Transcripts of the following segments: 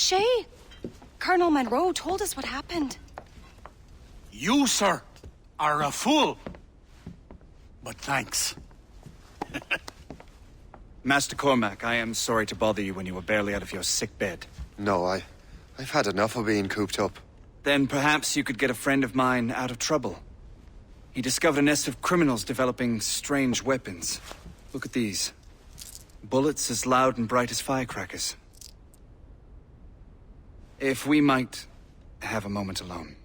Shay, Colonel Monroe told us what happened. You, sir, are a fool. But thanks. Master Cormac, I am sorry to bother you when you were barely out of your sick bed. No, I've had enough of being cooped up. Then perhaps you could get a friend of mine out of trouble. He discovered a nest of criminals developing strange weapons. Look at these. Bullets as loud and bright as firecrackers. If we might have a moment alone.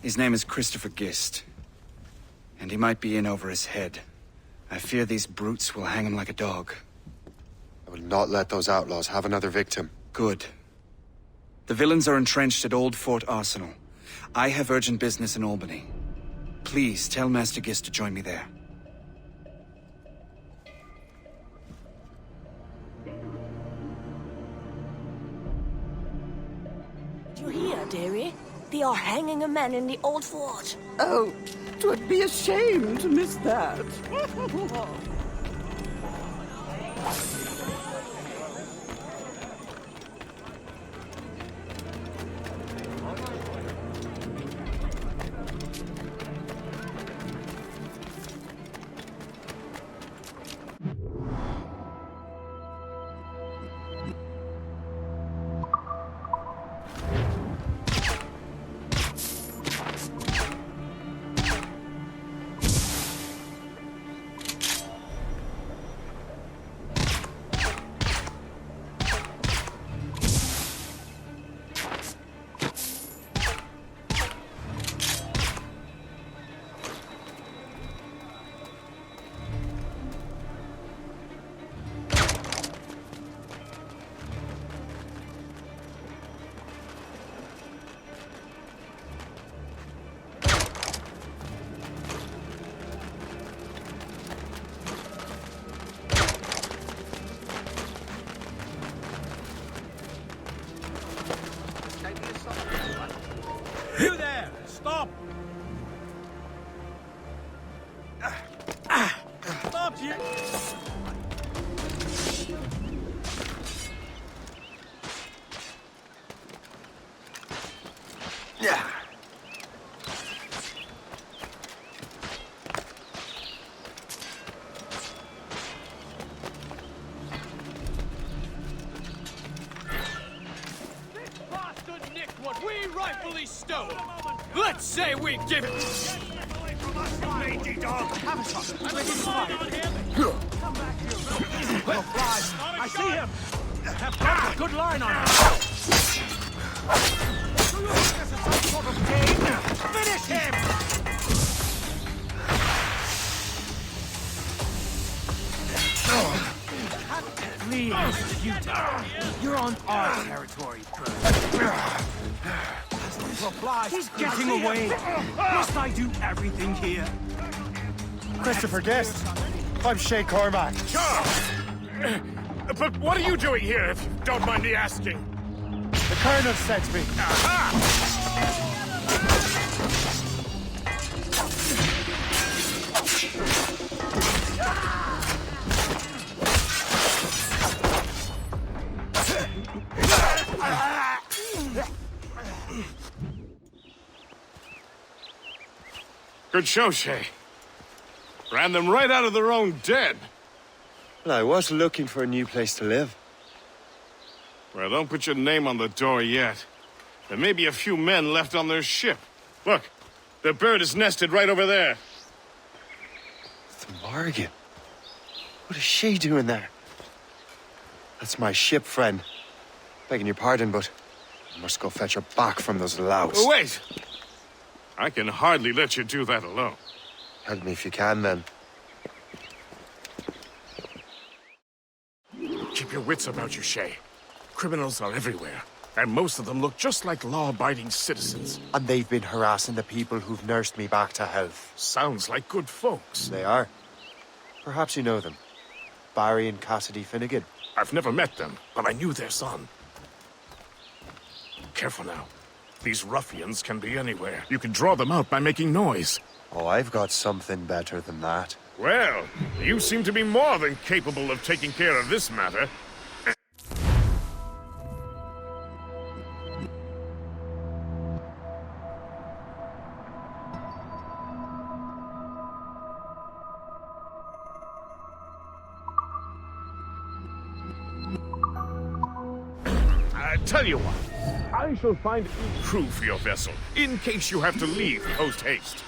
His name is Christopher Gist. And he might be in over his head. I fear these brutes will hang him like a dog. I will not let those outlaws have another victim. Good. The villains are entrenched at Old Fort Arsenal. I have urgent business in Albany. Please tell Master Gist to join me there. Do you hear, dearie? They are hanging a man in the old fort. Oh, 'twould be a shame to miss that. You there! Stop! Stop you! Yeah. What we rightfully stole. Let's say we give it. Away from us, you mangy dog! Have a shot! Come back here! Well, flies! I see him! Have got a good line on him! Do you think this is some sort of game? Finish him! Please, futile. You're on our territory, bird. He's getting away. Must I do everything here? Christopher Guest. I'm Shay Cormac. Charles! But what are you doing here, if you don't mind me asking? The Colonel sent me. Aha! Good show, Shay. Ran them right out of their own den. Well, I was looking for a new place to live. Well, don't put your name on the door yet. There may be a few men left on their ship. Look, the bird is nested right over there. The Morgan. What is she doing there? That's my ship, friend. Begging your pardon, but I must go fetch her back from those louts. Oh, wait! I can hardly let you do that alone. Help me if you can, then. Keep your wits about you, Shay. Criminals are everywhere, and most of them look just like law-abiding citizens. And they've been harassing the people who've nursed me back to health. Sounds like good folks. They are. Perhaps you know them. Barry and Cassidy Finnegan. I've never met them, but I knew their son. Careful now. These ruffians can be anywhere. You can draw them out by making noise. Oh, I've got something better than that. Well, you seem to be more than capable of taking care of this matter. Tell you what, I shall find a crew for your vessel, in case you have to leave post-haste.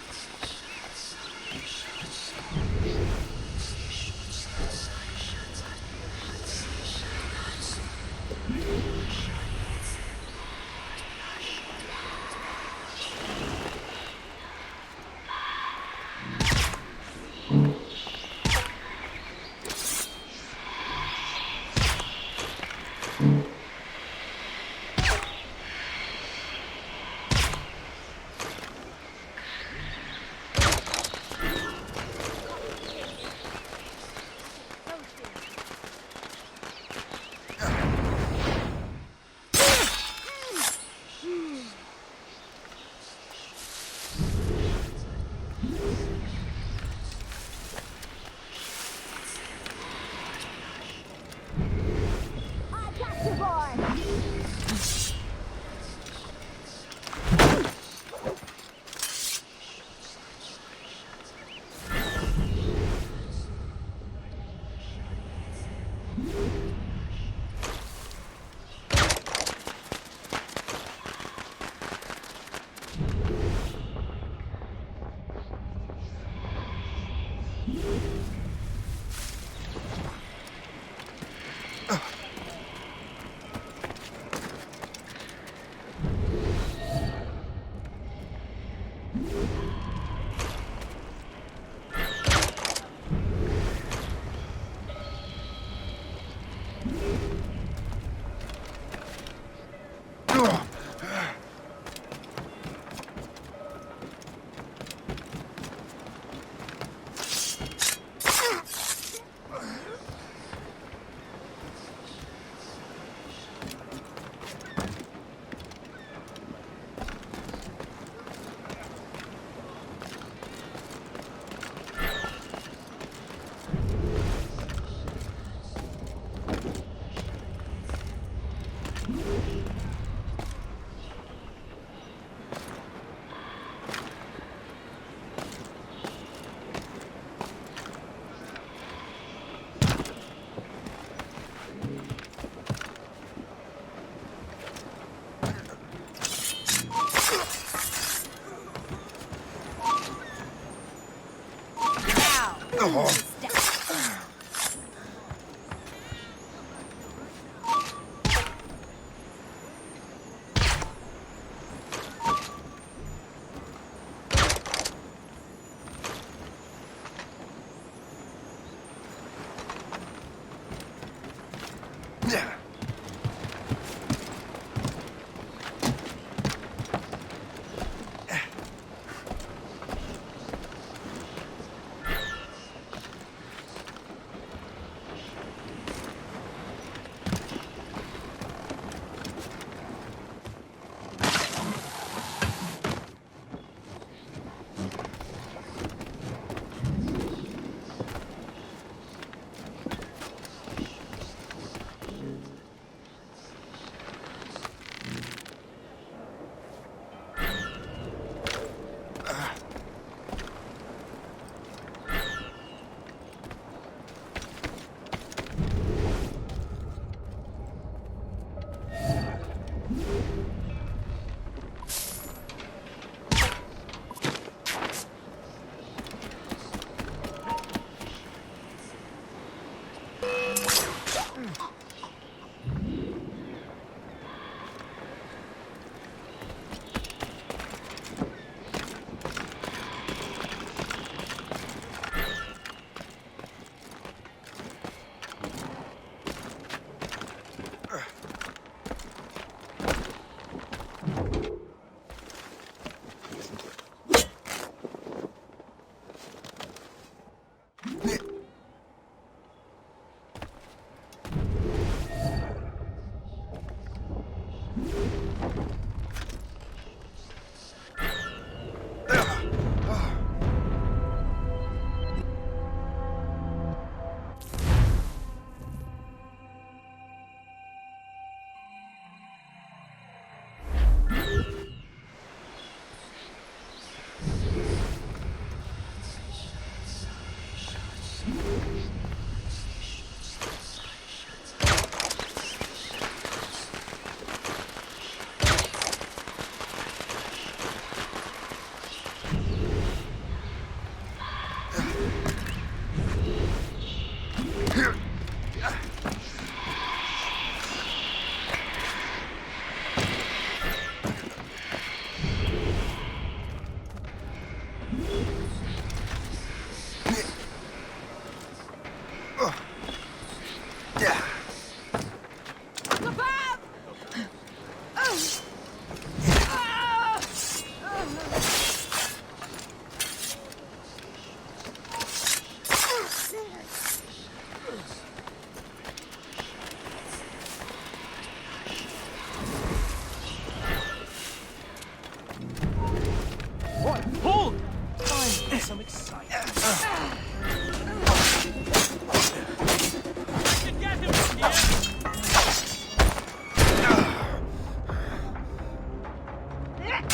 Have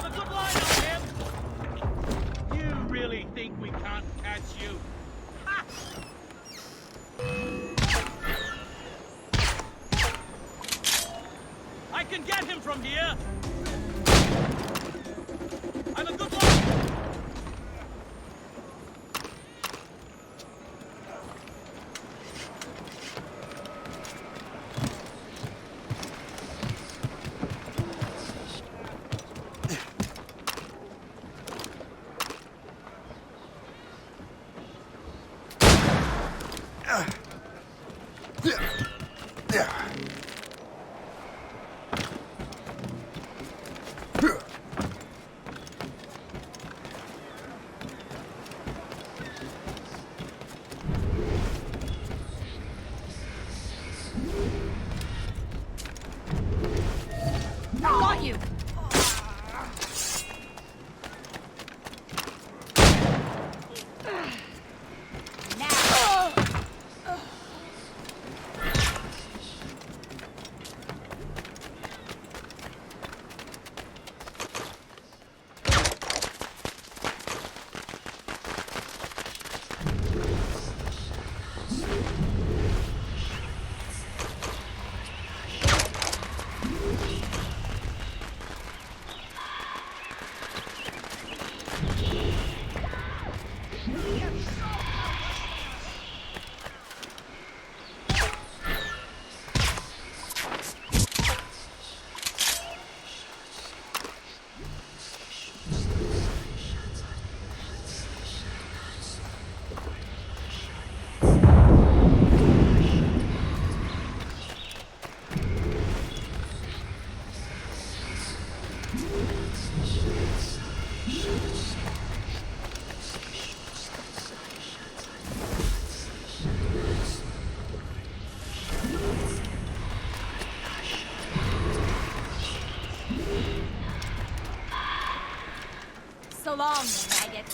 a good line on him! You really think we can't catch you? Ha! I can get him from here! I'm a good line! Got you! So long, maggot.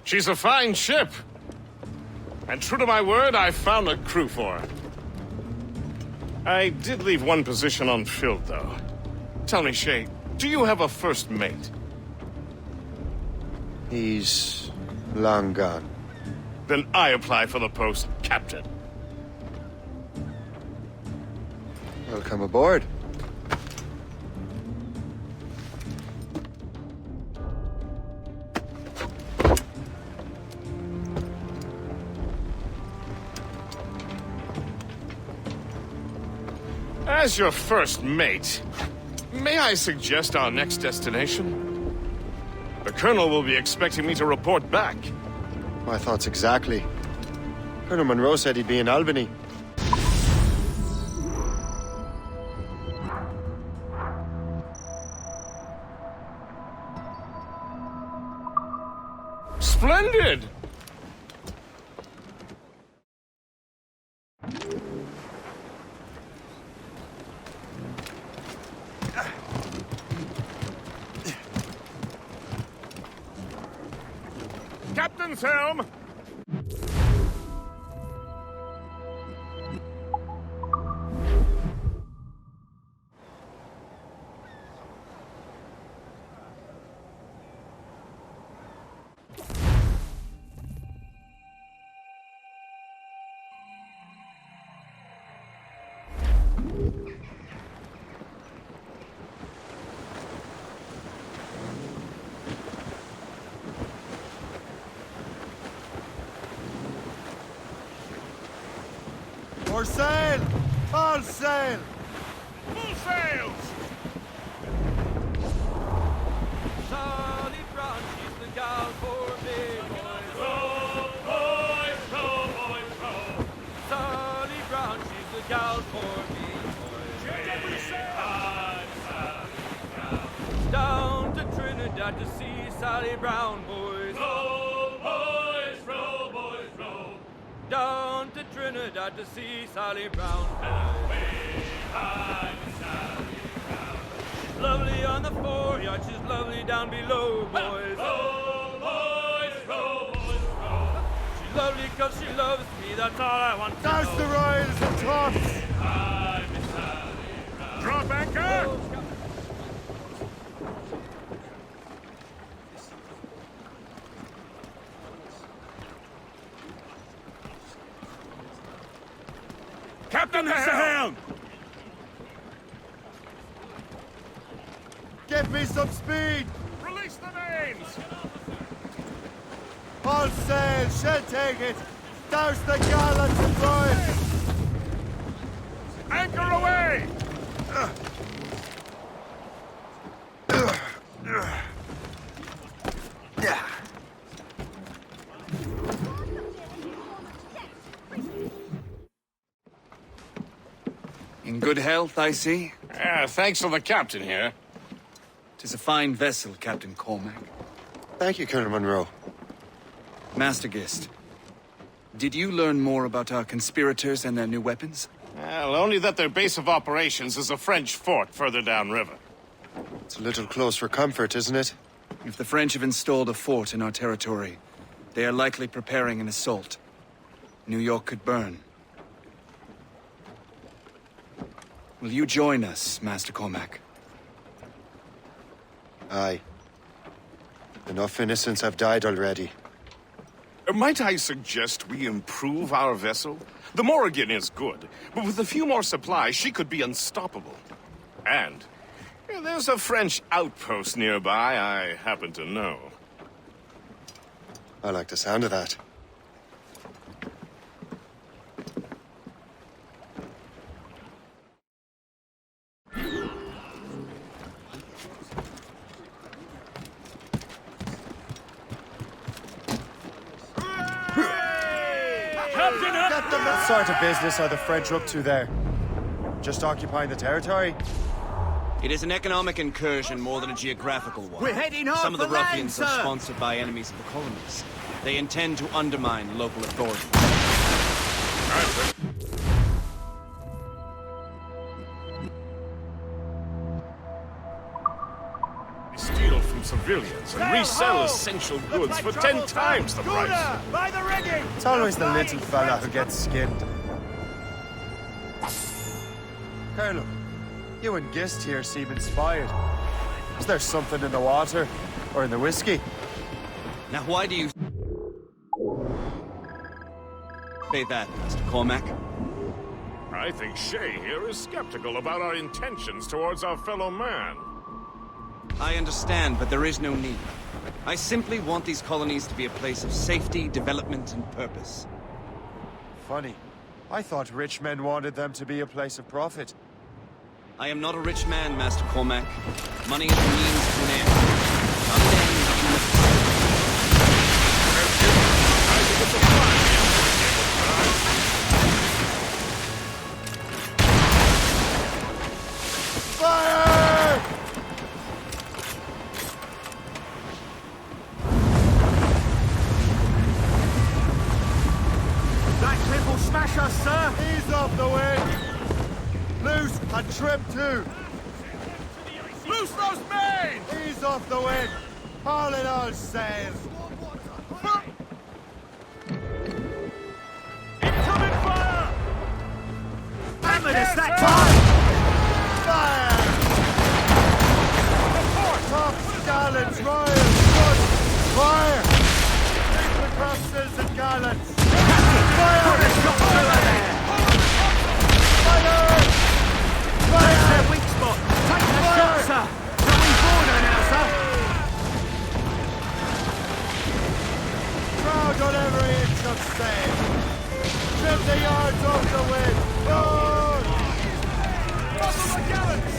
She's a fine ship. And true to my word, I found a crew for her. I did leave one position unfilled, though. Tell me, Shay, do you have a first mate? He's long gone. Then I apply for the post, Captain. Welcome aboard. As your first mate, may I suggest our next destination? The Colonel will be expecting me to report back. My thoughts exactly. Colonel Monroe said he'd be in Albany. Splendid! Captain's helm! For sail! All sail! Full sails! Charlie Brown, she's the gal for me, boys. Row, boys, row, boys, row. Charlie Brown, she's the gal for me, boys. Check every sail. Down to Trinidad to see Sally Brown, boys. Row, boys, row, boys, row. Down to Trinidad to see Sally Brown, boys. She's lovely on the foreyard, she's lovely down below, boys. Row, boys, row, boys, row. She's lovely 'cause she loves me, that's all I want to Douse know. the royals and tops! Drop anchor! Captain, at the helm! Give me some speed! Release the mains! All sail! She'll take it! Douse the gallants and royals! Anchor away! In good health, I see. Thanks to the captain here. 'Tis a fine vessel, Captain Cormac. Thank you, Colonel Monroe. Master Gist, did you learn more about our conspirators and their new weapons? Well, only that their base of operations is a French fort further downriver. It's a little close for comfort, isn't it? If the French have installed a fort in our territory, they are likely preparing an assault. New York could burn. Will you join us, Master Cormac? Aye. Enough innocents have died already. Might I suggest we improve our vessel? The Morrigan is good, but with a few more supplies, she could be unstoppable. And there's a French outpost nearby I happen to know. I like the sound of that. What sort of business are the French up to there? Just occupying the territory? It is an economic incursion more than a geographical one. We're heading off Some of the the land, ruffians are sir. sponsored by enemies of the colonies. They intend to undermine local authority. Steal from civilians and resell essential goods for 10 times the price. By the rigging! It's always the little fella who gets skinned. Colonel, you and Gist here seem inspired. Is there something in the water? Or in the whiskey? Now why do you say that, Mr. Cormac? I think Shay here is skeptical about our intentions towards our fellow man. I understand, but there is no need. I simply want these colonies to be a place of safety, development, and purpose. Funny. I thought rich men wanted them to be a place of profit. I am not a rich man, Master Cormac. Money is the means to an end. Not an end in itself. I think it's a fine. Fire! That cliff will smash us, sir! Ease off the wind! Loose and trim too! Loose those mains! Ease off the wind! Haul in all sails! Incoming fire! Damn it, it's that Fire! time! Fire! Tops, gallants, royals, guns! Fire! Take the crosses and gallants! Fire! Put a shot through her there! Fire! That's Fire! their weak spot! Take the Fire! shot, sir! Shall we board her now, sir? Crowd on every inch of sail! Trim the yards off the wind! Board! Muzzle the gallants!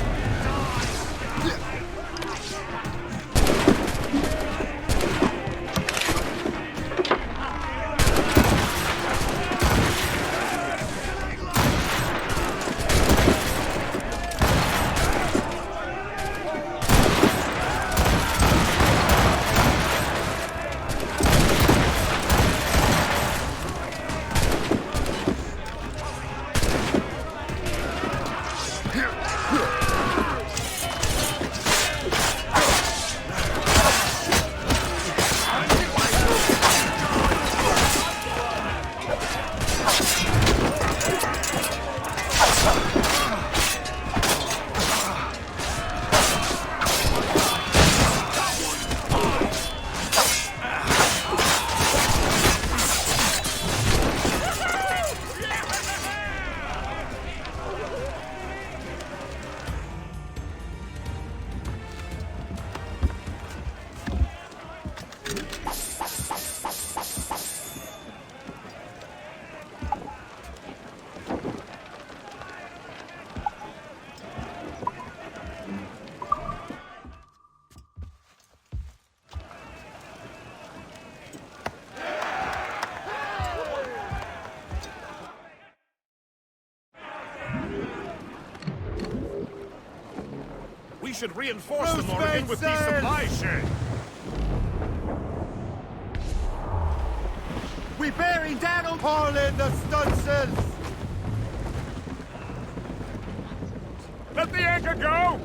We should reinforce the Morrigan with these supply sheds. We bearing down on... Haul in the stunsails! Let the anchor go!